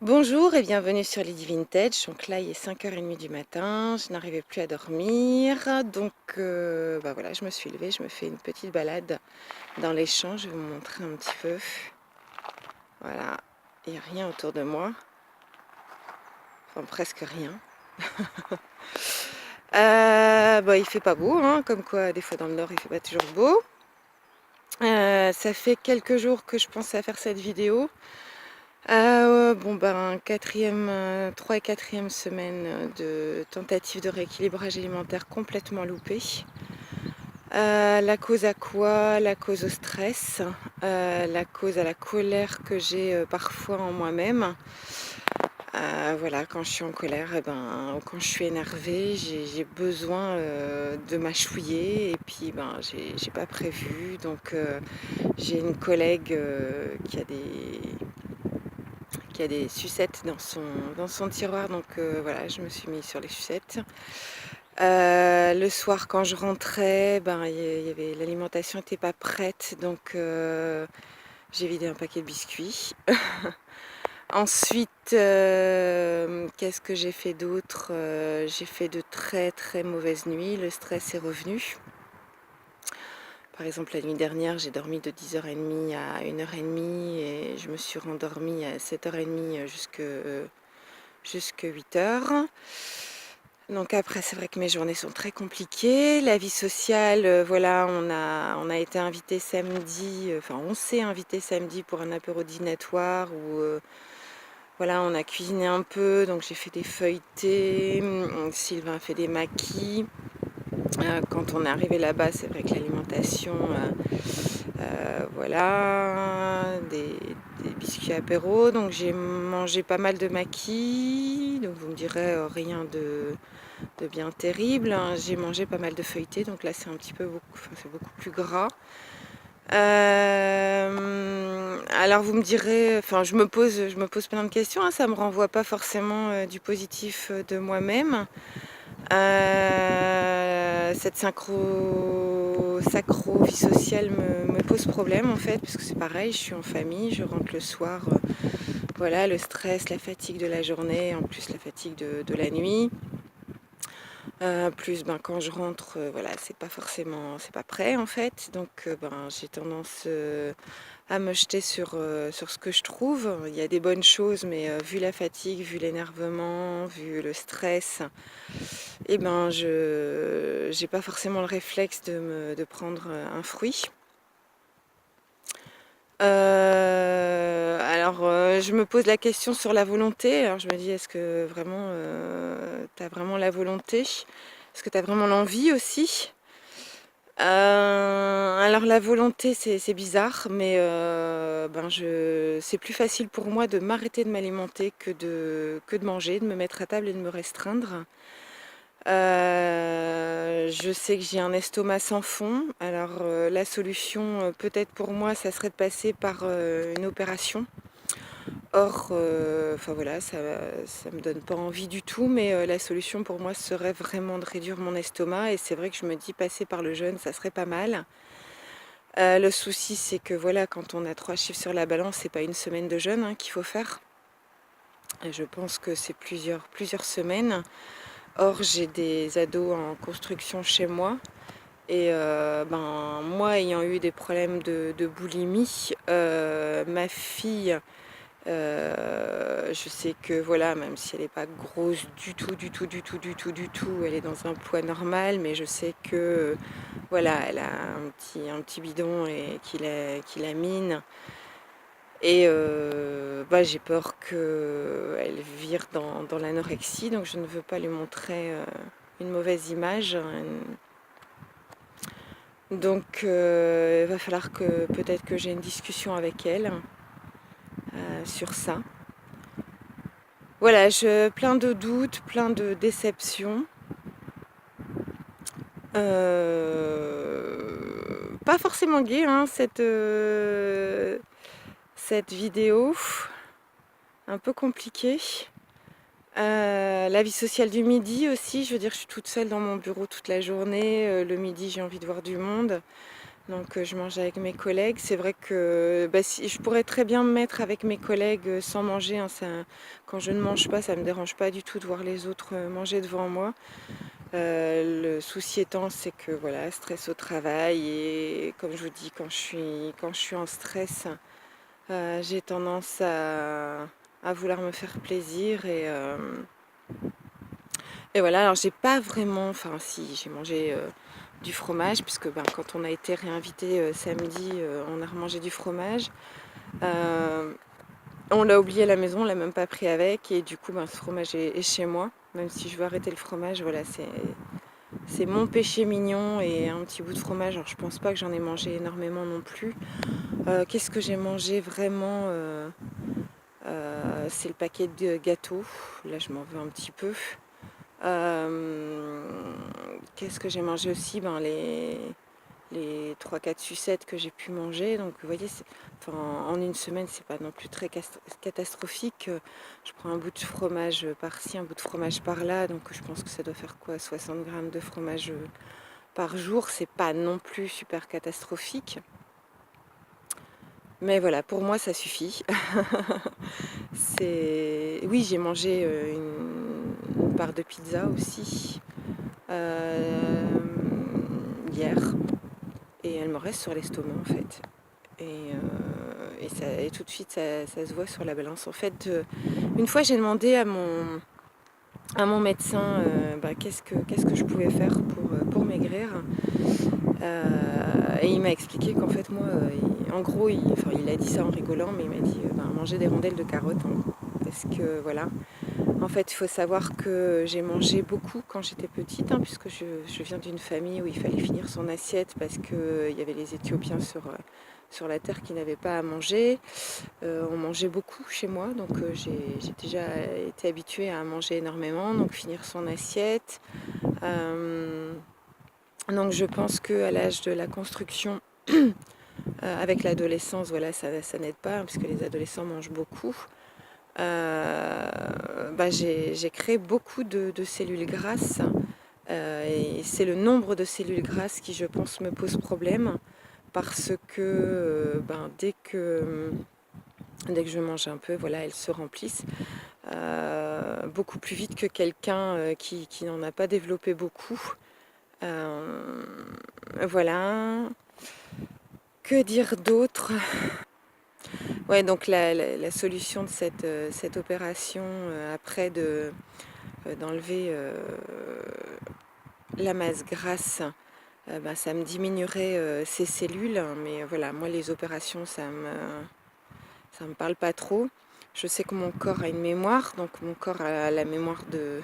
Bonjour et bienvenue sur Lady Vintage. Donc là, il est 5h30 du matin, je n'arrivais plus à dormir. Donc voilà, je me suis levée, je me fais une petite balade dans les champs. Je vais vous montrer un petit peu. Voilà, il n'y a rien autour de moi. Enfin, presque rien. Il fait pas beau, hein, comme quoi des fois dans le nord, il fait pas toujours beau. Ça fait quelques jours que je pensais à faire cette vidéo. Quatrième, 3 et quatrième semaine de tentative de rééquilibrage alimentaire complètement loupée. La cause à quoi? La cause au stress, la cause à la colère que j'ai parfois en moi-même. Voilà, quand je suis en colère, quand je suis énervée, j'ai besoin de m'achouiller et puis j'ai pas prévu. Donc j'ai une collègue qui a des sucettes dans son tiroir, donc voilà, je me suis mise sur les sucettes. Le soir, quand je rentrais, l'alimentation n'était pas prête, donc j'ai vidé un paquet de biscuits. Ensuite, qu'est-ce que j'ai fait d'autre? J'ai fait de très très mauvaises nuits, le stress est revenu. Par exemple, la nuit dernière, j'ai dormi de 10h30 à 1h30 et je me suis rendormie à 7h30 jusque 8h. Donc après, c'est vrai que mes journées sont très compliquées. La vie sociale, voilà, on a été invité samedi, on s'est invité samedi pour un apéro dînatoire où voilà, on a cuisiné un peu, donc j'ai fait des feuilletés, Sylvain a fait des maquis. Quand on est arrivé là-bas, c'est vrai que l'alimentation, voilà, des biscuits apéro, donc j'ai mangé pas mal de maquis, donc vous me direz rien de bien terrible, hein. J'ai mangé pas mal de feuilletés, donc là c'est un petit peu c'est beaucoup plus gras. Alors vous me direz, je me pose plein de questions, hein, ça me renvoie pas forcément du positif de moi-même. Cette sacro vie sociale me pose problème en fait, parce que c'est pareil, je suis en famille, je rentre le soir, voilà, le stress, la fatigue de la journée, en plus la fatigue de la nuit. Quand je rentre, voilà, c'est pas prêt en fait, donc j'ai tendance à me jeter sur ce que je trouve. Il y a des bonnes choses, mais vu la fatigue, vu l'énervement, vu le stress, je j'ai pas forcément le réflexe de prendre un fruit. Je me pose la question sur la volonté. Alors je me dis, est-ce que vraiment tu as vraiment la volonté? Est-ce que tu as vraiment l'envie aussi? Alors la volonté, c'est bizarre, mais c'est plus facile pour moi de m'arrêter de m'alimenter que de manger, de me mettre à table et de me restreindre. Je sais que j'ai un estomac sans fond. Alors la solution, peut-être pour moi, ça serait de passer par une opération. Or, voilà, ça me donne pas envie du tout, mais la solution pour moi serait vraiment de réduire mon estomac. Et c'est vrai que je me dis passer par le jeûne, ça serait pas mal. Le souci, c'est que voilà, quand on a 3 chiffres sur la balance, c'est pas une semaine de jeûne, hein, qu'il faut faire. Et je pense que c'est plusieurs semaines. Or, j'ai des ados en construction chez moi. Et moi, ayant eu des problèmes de boulimie, ma fille, je sais que voilà, même si elle n'est pas grosse du tout, elle est dans un poids normal, mais je sais que voilà, elle a un petit bidon et qui la mine. Et j'ai peur qu'elle vire dans l'anorexie, donc je ne veux pas lui montrer une mauvaise image. Donc il va falloir que peut-être que j'ai une discussion avec elle sur ça. Voilà, plein de doutes, plein de déceptions. Pas forcément gai, hein, cette vidéo. Un peu compliquée. La vie sociale du midi aussi, je veux dire, je suis toute seule dans mon bureau toute la journée. Le midi, j'ai envie de voir du monde. Donc je mange avec mes collègues. C'est vrai que bah, si, je pourrais très bien me mettre avec mes collègues sans manger, hein, quand je ne mange pas, ça ne me dérange pas du tout de voir les autres manger devant moi. Le souci étant, c'est que voilà, stress au travail et comme je vous dis, quand je suis en stress, j'ai tendance à vouloir me faire plaisir et voilà. Alors j'ai pas vraiment, enfin si, j'ai mangé du fromage puisque ben, quand on a été réinvité samedi, on a remangé du fromage. On l'a oublié à la maison, on l'a même pas pris avec et du coup ben, ce fromage est chez moi. Même si je veux arrêter le fromage, voilà, c'est mon péché mignon et un petit bout de fromage. Alors je pense pas que j'en ai mangé énormément non plus. Qu'est-ce que j'ai mangé vraiment c'est le paquet de gâteaux. Là je m'en veux un petit peu. Qu'est-ce que j'ai mangé aussi, ben, les 3-4 sucettes que j'ai pu manger. Donc vous voyez, enfin, en une semaine, c'est pas non plus très catastrophique. Je prends un bout de fromage par-ci, un bout de fromage par-là. Donc je pense que ça doit faire quoi, 60 grammes de fromage par jour. C'est pas non plus super catastrophique. Mais voilà, pour moi, ça suffit. Oui, j'ai mangé une part de pizza aussi hier. Et elle me reste sur l'estomac en fait. Et tout de suite ça se voit sur la balance. En fait, une fois j'ai demandé à mon médecin bah, qu'est-ce que je pouvais faire pour maigrir. Et il m'a expliqué qu'en fait moi, en gros, enfin, il a dit ça en rigolant, mais il m'a dit bah, manger des rondelles de carottes. Hein, parce que voilà. En fait, il faut savoir que j'ai mangé beaucoup quand j'étais petite, hein, puisque je viens d'une famille où il fallait finir son assiette parce qu'il y avait les Éthiopiens sur la terre qui n'avaient pas à manger. On mangeait beaucoup chez moi, donc j'ai déjà été habituée à manger énormément, donc finir son assiette. Donc je pense qu'à l'âge de la construction, avec l'adolescence, voilà, ça n'aide pas, hein, puisque les adolescents mangent beaucoup. Bah, j'ai créé beaucoup de cellules grasses et c'est le nombre de cellules grasses qui, je pense, me pose problème parce que ben, dès que je mange un peu, voilà, elles se remplissent beaucoup plus vite que quelqu'un qui n'en a pas développé beaucoup. Voilà. Que dire d'autre? Ouais, donc la solution de cette opération après d'enlever la masse grasse, bah, ça me diminuerait ces cellules. Mais voilà, moi les opérations, ça me parle pas trop. Je sais que mon corps a une mémoire, donc mon corps a la mémoire de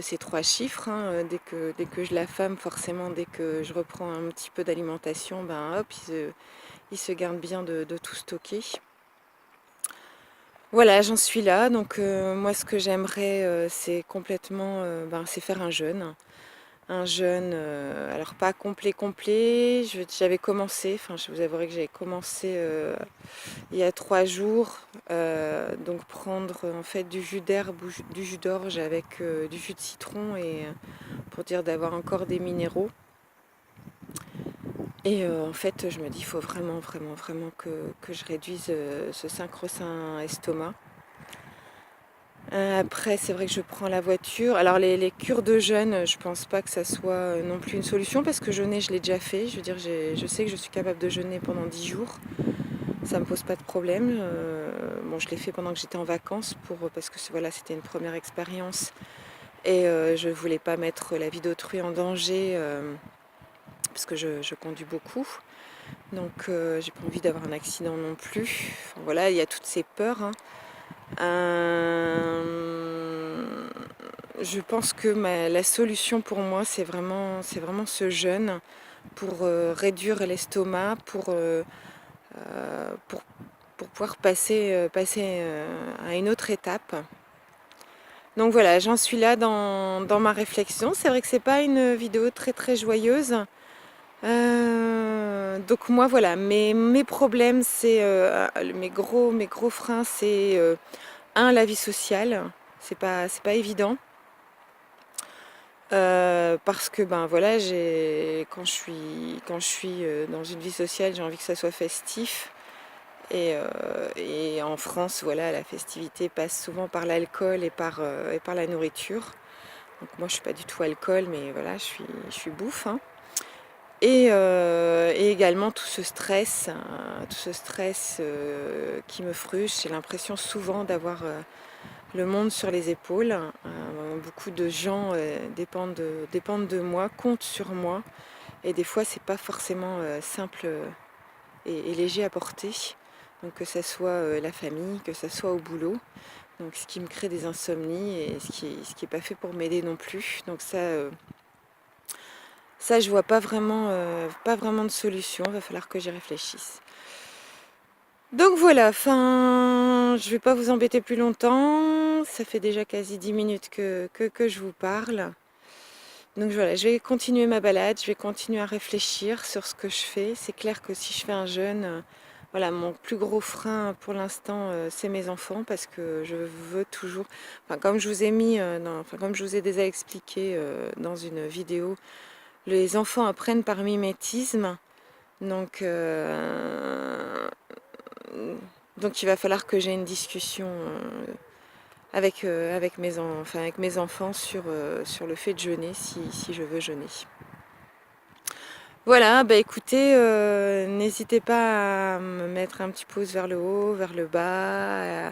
ces 3 chiffres. Hein. Dès que je l'affame, forcément, dès que je reprends un petit peu d'alimentation, ben hop, il se garde bien de tout stocker. Voilà, j'en suis là. Donc moi, ce que j'aimerais, c'est complètement, ben, c'est faire un jeûne. Un jeûne, alors pas complet. J'avais commencé, enfin je vous avouerai que j'avais commencé il y a 3 jours. Donc prendre en fait du jus d'herbe ou du jus d'orge avec du jus de citron et pour dire d'avoir encore des minéraux. Et en fait, je me dis, il faut vraiment, vraiment, vraiment que je réduise ce sacro-saint estomac. Après, c'est vrai que je prends la voiture. Alors, les cures de jeûne, je pense pas que ça soit non plus une solution parce que jeûner, je l'ai déjà fait. Je veux dire, je sais que je suis capable de jeûner pendant 10 jours. Ça me pose pas de problème. Bon, je l'ai fait pendant que j'étais en vacances parce que voilà, c'était une première expérience et je voulais pas mettre la vie d'autrui en danger parce que je conduis beaucoup. Donc, j'ai pas envie d'avoir un accident non plus. Enfin, voilà, il y a toutes ces peurs. Hein. Je pense que la solution pour moi, c'est vraiment ce jeûne pour réduire l'estomac, pour pouvoir passer à une autre étape. Donc voilà, j'en suis là dans ma réflexion. C'est vrai que c'est pas une vidéo très très joyeuse. Donc moi voilà, mes problèmes, c'est mes gros freins, c'est la vie sociale. C'est pas évident. Parce que ben voilà, quand je suis dans une vie sociale, j'ai envie que ça soit festif. Et en France, voilà, la festivité passe souvent par l'alcool et par la nourriture. Donc moi, je suis pas du tout alcool, mais voilà, je suis bouffe, hein. Et également tout ce stress qui me frustre. J'ai l'impression souvent d'avoir le monde sur les épaules. Beaucoup de gens dépendent de moi, comptent sur moi. Et des fois, c'est pas forcément simple et léger à porter. Donc que ce soit la famille, que ce soit au boulot. Donc ce qui me crée des insomnies et ce qui est pas fait pour m'aider non plus. Donc ça je vois pas vraiment de solution. Il va falloir que j'y réfléchisse. Donc voilà, je vais pas vous embêter plus longtemps. Ça fait déjà quasi 10 minutes que je vous parle. Donc voilà, je vais continuer ma balade, je vais continuer à réfléchir sur ce que je fais. C'est clair que si je fais un jeûne, voilà, mon plus gros frein pour l'instant, c'est mes enfants parce que je veux toujours, enfin, comme je vous ai comme je vous ai déjà expliqué dans une vidéo, les enfants apprennent par mimétisme. Donc, donc il va falloir que j'ai une discussion avec mes enfants sur le fait de jeûner si je veux jeûner. Voilà, bah écoutez, n'hésitez pas à me mettre un petit pouce vers le haut, vers le bas,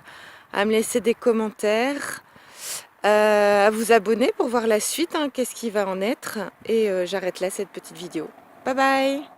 à me laisser des commentaires, à vous abonner pour voir la suite, hein, qu'est-ce qui va en être. Et j'arrête là cette petite vidéo. Bye bye!